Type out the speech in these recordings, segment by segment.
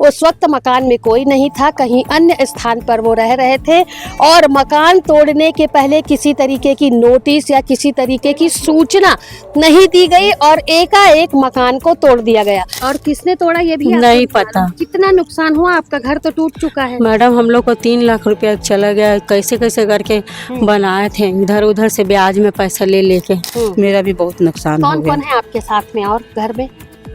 उस वक्त मकान में कोई नहीं था, कहीं अन्य स्थान पर वो रह रहे थे और मकान तोड़ने के पहले किसी तरीके की नोटिस या किसी तरीके की सूचना नहीं दी गई और एकाएक मकान को तोड़ दिया गया। और किसने तोड़ा ये भी नहीं पता। कितना नुकसान हुआ? आपका घर तो टूट चुका है। मैडम हम लोग को 3 लाख रुपया चला गया, कैसे कैसे करके बनाए थे, इधर उधर से ब्याज में पैसा ले लेके। मेरा भी बहुत नुकसान हो कौन गया। कौन है आपके साथ में और घर में?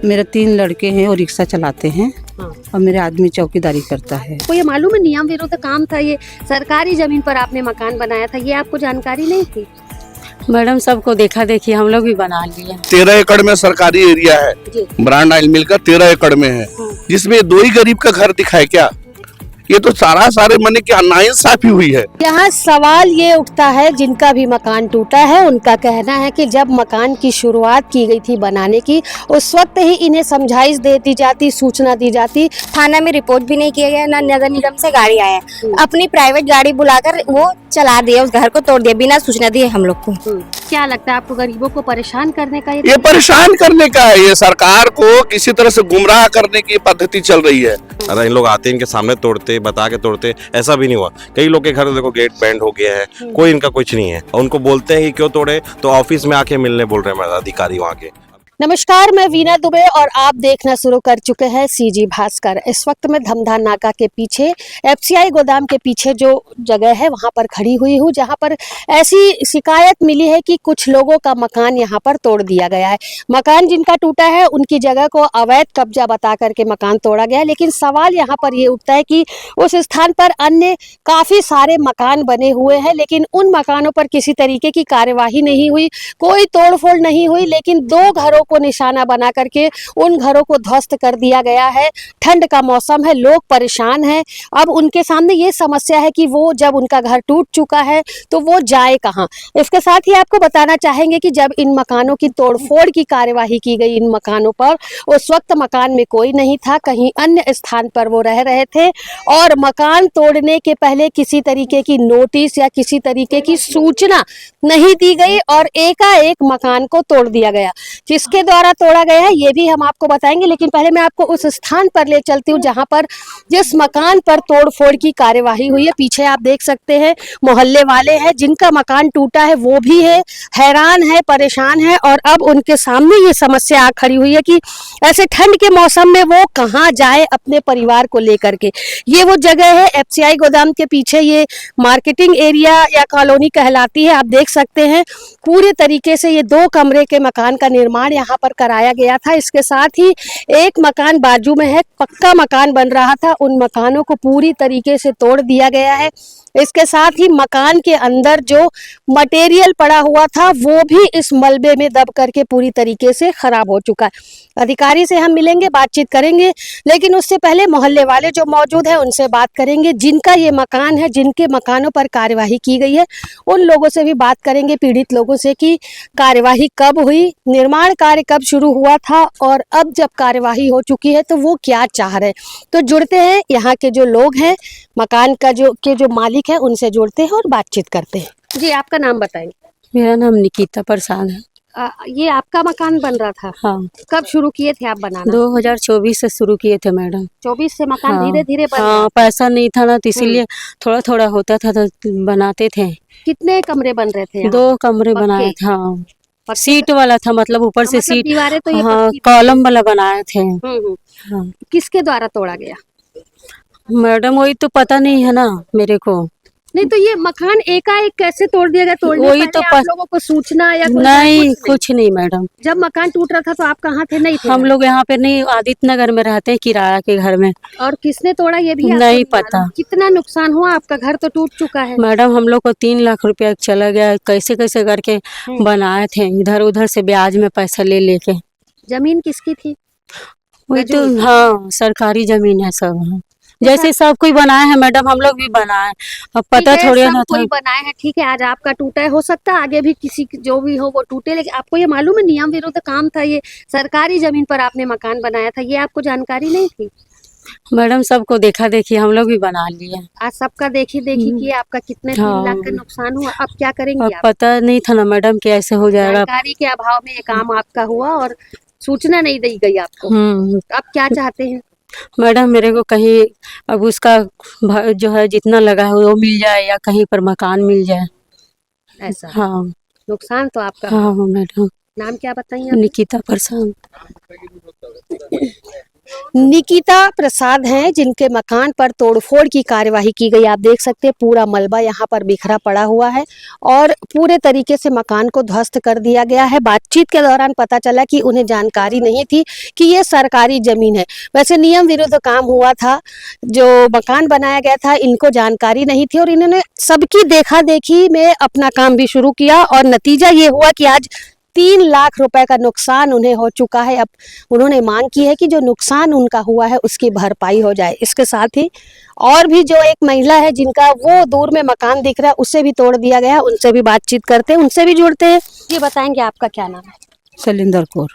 मेरे 3 लड़के हैं और रिक्शा चलाते हैं और मेरे आदमी चौकीदारी करता है। को ये मालूम है नियम विरुद्ध काम था, ये सरकारी जमीन पर आपने मकान बनाया था, ये आपको जानकारी नहीं थी? मैडम सबको देखा देखी हम लोग भी बना लिए। 13 एकड़ में सरकारी एरिया है, ब्रांड ऑयल मिल का 13 एकड़ में है, जिसमें 2 ही गरीब का घर दिखाए क्या? ये तो सारे मने की नाइंसाफी हुई है। यहाँ सवाल ये उठता है, जिनका भी मकान टूटा है उनका कहना है कि जब मकान की शुरुआत की गई थी बनाने की, उस वक्त ही इन्हें समझाइश दे दी जाती, सूचना दी जाती। थाना में रिपोर्ट भी नहीं किया गया, ना नगर निगम से गाड़ी आया, अपनी प्राइवेट गाड़ी बुलाकर वो चला दिया, उस घर को तोड़ दिया बिना सूचना दिए हम लोग को। क्या लगता है आपको, गरीबों को परेशान करने का ये परेशान करने का है, ये सरकार को किसी तरह से गुमराह करने की पद्धति चल रही है। अरे इन लोग आते इनके सामने तोड़ते, बता के तोड़ते, ऐसा भी नहीं हुआ। कई लोग के घर देखो गेट बैंड हो गया है, कोई इनका कुछ नहीं है। उनको बोलते हैं कि क्यों तोड़े, तो ऑफिस में आके मिलने बोल रहे हैं अधिकारी वहाँ के। नमस्कार, मैं वीना दुबे और आप देखना शुरू कर चुके हैं सीजी भास्कर। इस वक्त मैं धमधा नाका के पीछे एफसीआई गोदाम के पीछे जो जगह है वहां पर खड़ी हुई हूं, जहां पर ऐसी शिकायत मिली है कि कुछ लोगों का मकान यहां पर तोड़ दिया गया है। मकान जिनका टूटा है उनकी जगह को अवैध कब्जा बता करके मकान तोड़ा गया है, लेकिन सवाल यहां पर ये उठता है कि उस स्थान पर अन्य काफी सारे मकान बने हुए हैं, लेकिन उन मकानों पर किसी तरीके की कार्यवाही नहीं हुई, कोई तोड़फोड़ नहीं हुई, लेकिन 2 घरों को निशाना बना करके उन घरों को ध्वस्त कर दिया गया है। ठंड का मौसम है, लोग परेशान हैं। अब उनके सामने ये समस्या है कि वो जब उनका घर टूट चुका है तो वो जाए कहाँ। इसके साथ ही आपको बताना चाहेंगे कि जब इन मकानों की तोड़फोड़ की कार्यवाही की गई इन मकानों पर, उस वक्त मकान में कोई नहीं था, कहीं अन्य स्थान पर वो रह रहे थे और मकान तोड़ने के पहले किसी तरीके की नोटिस या किसी तरीके की सूचना नहीं दी गई और एकाएक मकान को तोड़ दिया गया। किसके द्वारा तोड़ा गया है ये भी हम आपको बताएंगे, लेकिन पहले मैं आपको उस स्थान पर ले चलती हूँ जहां पर जिस मकान पर तोड़फोड़ की कार्यवाही हुई है। पीछे आप देख सकते हैं मोहल्ले वाले हैं, जिनका मकान टूटा है वो भी है, हैरान है, परेशान है और अब उनके सामने ये समस्या आ खड़ी हुई है कि ऐसे ठंड के मौसम में वो कहाँ जाए अपने परिवार को लेकर के। ये वो जगह है एफसीआई गोदाम के पीछे, ये मार्केटिंग एरिया या कॉलोनी कहलाती है। आप देख सकते हैं पूरे तरीके से ये 2 कमरे के मकान का निर्माण यहाँ पर कराया गया था। इसके साथ ही एक मकान बाजू में है, पक्का मकान बन रहा था, उन मकानों को पूरी तरीके से तोड़ दिया गया है। इसके साथ ही मकान के अंदर जो मटेरियल पड़ा हुआ था वो भी इस मलबे में दब करके पूरी तरीके से खराब हो चुका है। अधिकारी से हम मिलेंगे, बातचीत करेंगे, लेकिन उससे पहले मोहल्ले वाले जो मौजूद हैं उनसे बात करेंगे, जिनका ये मकान है, जिनके मकानों पर कार्यवाही की गई है, उन लोगों से भी बात करेंगे, पीड़ित लोगों से, कि कार्यवाही कब हुई, निर्माण कार्य कब शुरू हुआ था और अब जब कार्यवाही हो चुकी है तो वो क्या चाह रहे हैं। तो जुड़ते हैं यहाँ के जो लोग हैं, मकान का जो मालिक है, उनसे जुड़ते हैं और बातचीत करते हैं। जी, आपका नाम बताएंगे? मेरा नाम निकिता प्रसाद है। ये आपका मकान बन रहा था? हाँ। कब शुरू किए थे आप बनाना? 2024 से शुरू किए थे मैडम। 24 से मकान धीरे धीरे बन? हाँ, पैसा नहीं था ना, तो इसीलिए थोड़ा थोड़ा होता था तो बनाते थे। कितने कमरे बन रहे थे? 2 कमरे बनाए थे। हाँ, सीट वाला था, मतलब ऊपर से सीट, दीवारें तो ये हाँ, कॉलम वाला बनाए थे। हाँ। किसके द्वारा तोड़ा गया मैडम? वही तो पता नहीं है ना मेरे को। नहीं तो ये मकान एकाएक कैसे तोड़ दिया गया? तोड़ने वही पहले तो आप लोगों को सूचना या नहीं, कुछ नहीं मैडम। जब मकान टूट रहा था तो आप कहाँ थे? नहीं थे? हम लोग यहाँ पे नहीं, आदित्य नगर में रहते हैं, किराया के घर में। और किसने तोड़ा ये भी नहीं पता। कितना नुकसान हुआ? आपका घर तो टूट चुका है। मैडम हम लोग को 3 लाख रुपया चला गया, कैसे कैसे करके बनाए थे, इधर उधर से ब्याज में पैसा ले लेके। जमीन किसकी थी? वही तो, हाँ, सरकारी जमीन है सब। जैसे सब कोई बनाए हैं मैडम, हम लोग भी बनाए। अब पता थोड़ी ना था। कोई बनाए हैं, ठीक है, आज आपका टूटा है, हो सकता है आगे भी किसी जो भी हो वो टूटे, लेकिन आपको ये मालूम है नियम विरुद्ध काम था, ये सरकारी जमीन पर आपने मकान बनाया था, ये आपको जानकारी नहीं थी? मैडम सबको देखा देखी हम लोग भी बना लिए। आज सबका देखी देखी कि आपका कितने 3 लाख का नुकसान हुआ। अब क्या करेंगे अब आप? पता नहीं था ना मैडम कि ऐसे हो जाएगा। जानकारी के अभाव में ये काम आपका हुआ और सूचना नहीं दी गई आपको। अब क्या चाहते हैं? मैडम मेरे को कहीं अब उसका जो है जितना लगा है वो मिल जाए या कहीं पर मकान मिल जाए। ऐसा हाँ नुकसान तो आपका हाँ मैडम। नाम क्या बताइए आप? निकिता प्रसाद। निकिता प्रसाद हैं जिनके मकान पर तोड़फोड़ की कार्यवाही की गई। आप देख सकते हैं पूरा मलबा यहाँ पर बिखरा पड़ा हुआ है और पूरे तरीके से मकान को ध्वस्त कर दिया गया है। बातचीत के दौरान पता चला कि उन्हें जानकारी नहीं थी कि ये सरकारी जमीन है। वैसे नियम विरुद्ध काम हुआ था, जो मकान बनाया गया था इनको जानकारी नहीं थी और इन्होंने सबकी देखा देखी में अपना काम भी शुरू किया और नतीजा ये हुआ कि आज 3 लाख रुपए का नुकसान उन्हें हो चुका है। अब उन्होंने मांग की है कि जो नुकसान उनका हुआ है उसकी भरपाई हो जाए। इसके साथ ही और भी जो एक महिला है जिनका वो दूर में मकान दिख रहा है उसे भी तोड़ दिया गया, उनसे भी बातचीत करते हैं, उनसे भी जुड़ते हैं। ये बताएंगे आपका क्या नाम है? शैलेंद्र कौर।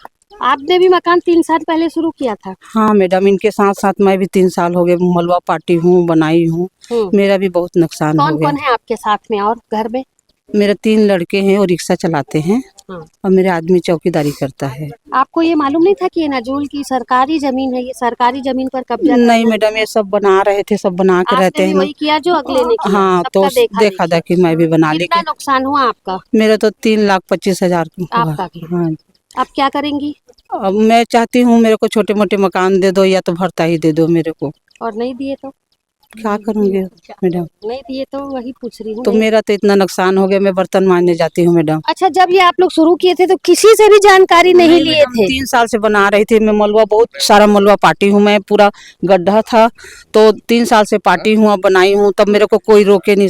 आपने भी मकान 3 साल पहले शुरू किया था? हाँ मैडम, इनके साथ साथ मैं भी 3 साल हो गए मलबा पार्टी हूँ, बनाई हूँ। मेरा भी बहुत नुकसान हो कौन गया। कौन है आपके साथ में और घर में? मेरे 3 लड़के हैं और रिक्शा चलाते हैं हाँ। और मेरे आदमी चौकीदारी करता है। आपको ये मालूम नहीं था कि ये नजूल की सरकारी जमीन है, ये सरकारी जमीन पर कब्जा करना नहीं मैडम, ये सब बना रहे थे, सब बना के आपने रहते भी हैं। वही किया जो अगले ने किया? हाँ तो सबका देखा था कि मैं भी बना ली। कितना नुकसान हुआ आपका? मेरा तो 3,25,000 आपका भी? हाँ। अब क्या करेंगी? अब मैं चाहती हूँ मेरे को छोटे मोटे मकान दे दो या तो भरता ही दे दो मेरे को। और नहीं दिए तो क्या करूँगी मैडम? नहीं दिए तो वही पूछ रही हूँ। तो मेरा तो इतना नुकसान हो गया, मैं बर्तन मांजने जाती हूँ मैडम। अच्छा, जब ये आप लोग शुरू किए थे तो किसी से भी जानकारी नहीं लिए थे? 3 साल से बना रही थी मैं मलबा, बहुत सारा मलबा पाटी हूँ मैं, पूरा गड्ढा था तो 3 साल से पाटी हूँ, बनाई हूँ, तब मेरे को कोई रोके नहीं।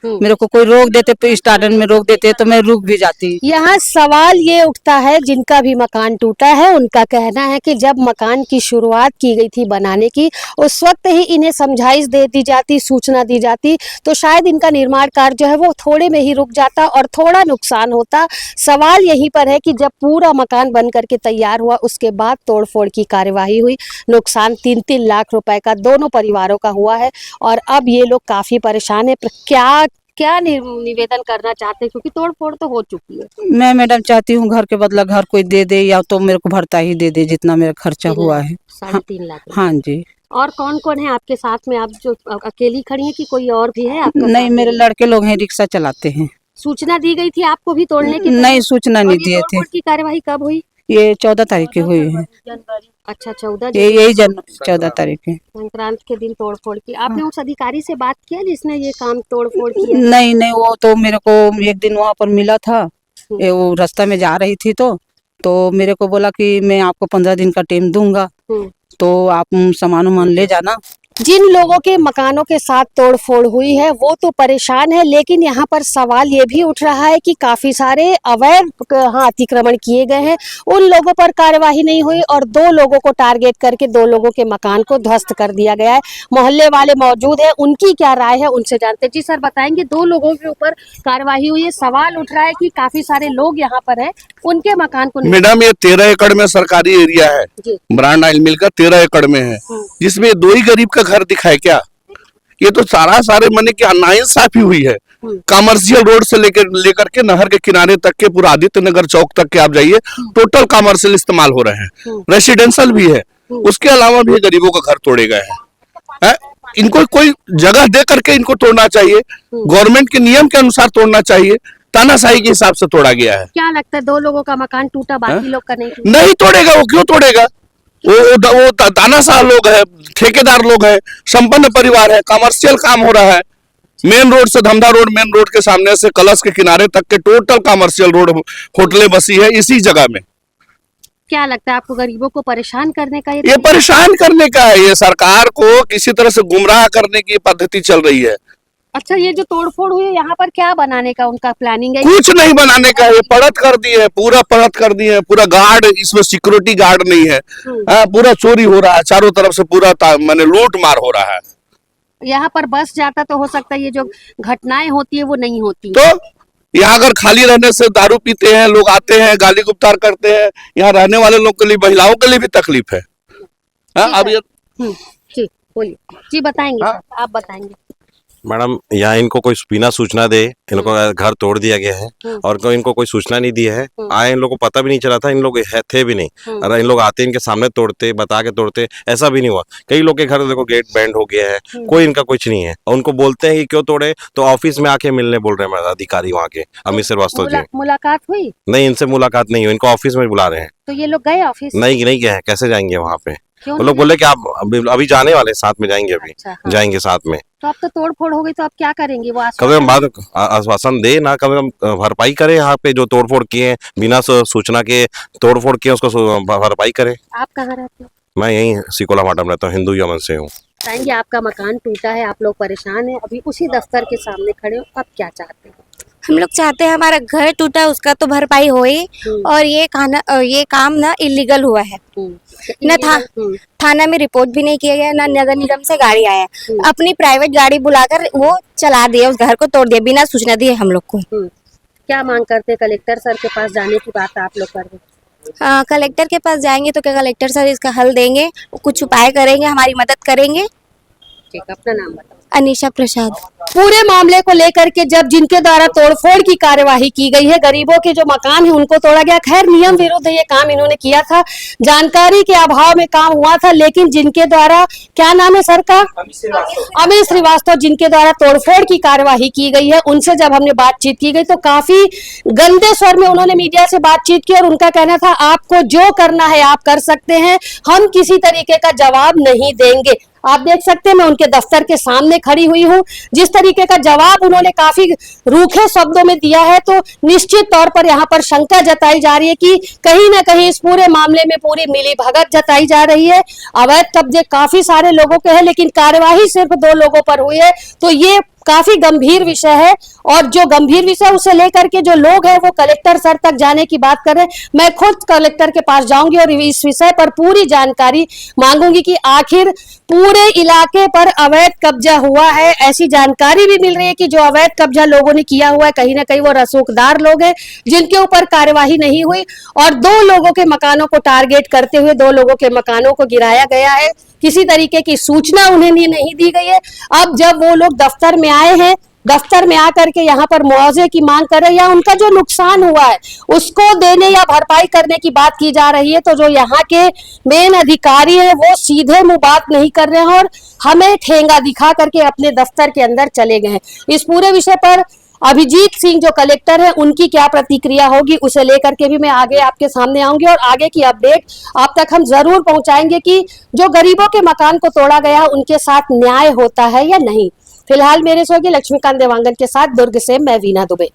मेरे को कोई रोक देते तो स्टार्टिंग में रोक देते तो मैं रुक भी जाती। यहाँ सवाल ये उठता है, जिनका भी मकान टूटा है उनका कहना है कि जब मकान की शुरुआत की गई थी बनाने की, उस वक्त ही इन्हें समझाइश दे दी जाती, सूचना दी जाती तो शायद इनका निर्माण कार्य जो है वो थोड़े में ही रुक जाता और थोड़ा नुकसान होता। सवाल यहीं पर है कि जब पूरा मकान बन करके तैयार हुआ उसके बाद तोड़फोड़ की कार्यवाही हुई, नुकसान 3-3 लाख रुपए का दोनों परिवारों का हुआ है और अब ये लोग काफी परेशान है। क्या निवेदन करना चाहते हैं, क्योंकि तोड़फोड़ तो हो चुकी है? मैं मैडम चाहती हूँ घर के बदला घर कोई दे दे या तो मेरे को भरता ही दे दे जितना मेरा खर्चा हुआ है। 3.5 लाख। हाँ जी। और कौन कौन है आपके साथ में? आप जो अकेली खड़ी हैं कि कोई और भी है आपका नहीं, साथ मेरे में? लड़के लोग हैं, रिक्शा चलाते हैं। सूचना दी गई थी आपको भी तोड़ने की? नहीं, सूचना नहीं और ये दिए थे। तोड़फोड़ की कार्यवाही कब हुई? ये 14 तारीख की हुई है। अच्छा, 14 यही 14 तारीख है। संक्रांत के दिन तोड़फोड़ की। आपने उस अधिकारी से बात किया जिसने ये काम तोड़फोड़ किया? नहीं नहीं, वो तो मेरे को एक दिन वहाँ पर मिला था, वो रास्ता में जा रही थी तो मेरे को बोला कि मैं आपको 15 दिन का टाइम दूंगा, तो आप सामान वामान ले जाना। जिन लोगों के मकानों के साथ तोड़फोड़ हुई है वो तो परेशान है, लेकिन यहाँ पर सवाल ये भी उठ रहा है कि काफी सारे अवैध अतिक्रमण किए गए हैं, उन लोगों पर कार्यवाही नहीं हुई और 2 लोगों को टारगेट करके 2 लोगों के मकान को ध्वस्त कर दिया गया है। मोहल्ले वाले मौजूद है, उनकी क्या राय है उनसे जानते हैं। जी सर, बताएंगे 2 लोगों के ऊपर कार्यवाही हुई है, सवाल उठ रहा है कि काफी सारे लोग यहाँ पर है, उनके मकान को। मैडम ये 13 एकड़ में सरकारी एरिया है, ब्रांड ऑयल मिल का 13 एकड़ में है, जिसमें 2 ही गरीब का घर दिखाए क्या? ये तो सारे मने की नाइंसाफी हुई है। कमर्शियल रोड से लेकर के नहर के किनारे तक के पूरा आदित्य नगर चौक तक के आप जाइए, टोटल कमर्शियल इस्तेमाल हो रहे हैं, रेसिडेंशियल भी है, उसके अलावा भी गरीबों का घर तोड़े गए हैं। इनको कोई जगह दे करके इनको तोड़ना चाहिए, गवर्नमेंट के नियम के अनुसार तोड़ना चाहिए, तानाशाही के हिसाब से तोड़ा गया है। क्या लगता है 2 लोगों का मकान टूटा, बाकी लोग का नहीं टूटा? नहीं तोड़ेगा, वो क्यों तोड़ेगा? वो तानाशाह लोग है, ठेकेदार लोग है, संपन्न परिवार है, कमर्शियल काम हो रहा है। मेन रोड से धमधा रोड, मेन रोड के सामने से कलश के किनारे तक के टोटल कमर्शियल रोड, होटलें बसी है इसी जगह में। क्या लगता है आपको गरीबों को परेशान करने का ये परेशान करने का है, ये सरकार को किसी तरह से गुमराह करने की पद्धति चल रही है। अच्छा, ये जो तोड़फोड़ हुई है यहाँ पर क्या बनाने का उनका प्लानिंग है? कुछ नहीं बनाने का है, पड़त कर दी है, पूरा पड़त कर दी है, पूरा गार्ड, इसमें सिक्योरिटी गार्ड नहीं है। पूरा चोरी हो रहा है चारों तरफ से, पूरा माने लूट मार हो रहा है। यहाँ पर बस जाता तो हो सकता है ये जो घटनाएं होती है वो नहीं होती। तो यहाँ अगर खाली रहने से दारू पीते हैं लोग, आते हैं गाली गुप्तार करते हैं, यहाँ रहने वाले लोग के लिए, महिलाओं के लिए भी तकलीफ है। अब ये जी बोलिए, जी बताएंगे, आप बताएंगे। मैडम यहाँ इनको कोई बिना सूचना दे इन लोगों का घर तोड़ दिया गया है और इनको कोई सूचना नहीं दी है। आए इन लोगों को पता भी नहीं चला था, इन लोग थे भी नहीं। अगर इन लोग आते इनके सामने तोड़ते, बता के तोड़ते, ऐसा भी नहीं हुआ। कई लोग के घर देखो गेट बैंड हो गया है, कोई इनका कुछ नहीं है। उनको बोलते हैं कि क्यों तोड़े, तो ऑफिस में आके मिलने बोल रहे हैं अधिकारी वहाँ के, अमित श्रीवास्तव जी। मुलाकात हुई? नहीं, इनसे मुलाकात नहीं हुई, इनको ऑफिस में बुला रहे हैं। तो ये लोग गए ऑफिस? नहीं गए हैं, कैसे जाएंगे वहाँ पे? क्यों वो लोग बोले कि आप अभी जाने वाले, साथ में जाएंगे, अभी अच्छा, हाँ। जाएंगे साथ में। तो अब तो तोड़ फोड़ हो गई, तो आप क्या करेंगे? वो कम से कम बाद आश्वासन दे ना, कम से कम भरपाई करे। यहाँ पे जो तोड़ फोड़ किए हैं बिना सूचना के तोड़ फोड़ किए, उसको भरपाई करे। आप कहाँ रहते हैं? मैं यहीं सिकोला माटा में रहता हूँ, हिंदू यमन से हूँ। बताएंगे, आपका मकान टूटा है, आप लोग परेशान हैं, अभी उसी दफ्तर के सामने खड़े हो, आप क्या चाहते हैं? हम लोग चाहते हैं हमारा घर टूटा उसका तो भरपाई होए, और ये काम ना इलीगल हुआ है। न थाना में रिपोर्ट भी नहीं किया गया, ना नगर निगम से गाड़ी आया। अपनी प्राइवेट गाड़ी बुलाकर वो चला दिया, उस घर को तोड़ दिया बिना सूचना दिए हम लोग को। क्या मांग करते? कलेक्टर सर के पास जाने की बात आप लोग कर रहे हैं? हाँ, कलेक्टर के पास जाएंगे तो क्या कलेक्टर सर इसका हल देंगे, कुछ उपाय करेंगे, हमारी मदद करेंगे। ठीक, अपना नाम बताओ। अनीशा प्रसाद। पूरे मामले को लेकर के जब जिनके द्वारा तोड़फोड़ की कार्यवाही की गई है, गरीबों के जो मकान है उनको तोड़ा गया। खैर नियम विरुद्ध ये काम इन्होंने किया था, जानकारी के अभाव में काम हुआ था, लेकिन जिनके द्वारा, क्या नाम है सर का? अमित श्रीवास्तव, जिनके द्वारा तोड़फोड़ की कार्यवाही की गई है, उनसे जब हमने बातचीत की गई तो काफी गंदे स्वर में उन्होंने मीडिया से बातचीत की और उनका कहना था आपको जो करना है आप कर सकते हैं, हम किसी तरीके का जवाब नहीं देंगे। आप देख सकते हैं, मैं उनके दफ्तर के सामने खड़ी हुई हूँ। जिस तरीके का जवाब उन्होंने काफी रूखे शब्दों में दिया है, तो निश्चित तौर पर यहाँ पर शंका जताई जा रही है कि कहीं ना कहीं इस पूरे मामले में पूरी मिलीभगत जताई जा रही है। अवैध कब्जे काफी सारे लोगों के हैं, लेकिन कार्यवाही सिर्फ 2 लोगों पर हुई है, तो ये काफी गंभीर विषय है। और जो गंभीर विषय उसे लेकर के जो लोग हैं वो कलेक्टर सर तक जाने की बात कर रहे हैं। मैं खुद कलेक्टर के पास जाऊंगी और इस विषय पर पूरी जानकारी मांगूंगी कि आखिर पूरे इलाके पर अवैध कब्जा हुआ है। ऐसी जानकारी भी मिल रही है कि जो अवैध कब्जा लोगों ने किया हुआ है, कहीं ना कहीं वो रसूखदार लोग हैं जिनके ऊपर कार्यवाही नहीं हुई, और 2 लोगों के मकानों को टारगेट करते हुए 2 लोगों के मकानों को गिराया गया है। किसी तरीके की सूचना उन्हें नहीं दी गई है। अब जब वो लोग दफ्तर में आए हैं, दफ्तर में आकर के यहाँ पर मुआवजे की मांग कर रहे हैं, या उनका जो नुकसान हुआ है उसको देने या भरपाई करने की बात की जा रही है, तो जो यहाँ के मेन अधिकारी हैं वो सीधे मुंह बात नहीं कर रहे हैं और हमें ठेंगा दिखा करके अपने दफ्तर के अंदर चले गए हैं। इस पूरे विषय पर अभिजीत सिंह जो कलेक्टर है, उनकी क्या प्रतिक्रिया होगी उसे लेकर के भी मैं आगे आपके सामने आऊंगी और आगे की अपडेट आप तक हम जरूर पहुंचाएंगे कि जो गरीबों के मकान को तोड़ा गया उनके साथ न्याय होता है या नहीं। फिलहाल मेरे सहयोगी लक्ष्मीकांत देवांगन के साथ दुर्ग से मैं वीना दुबे।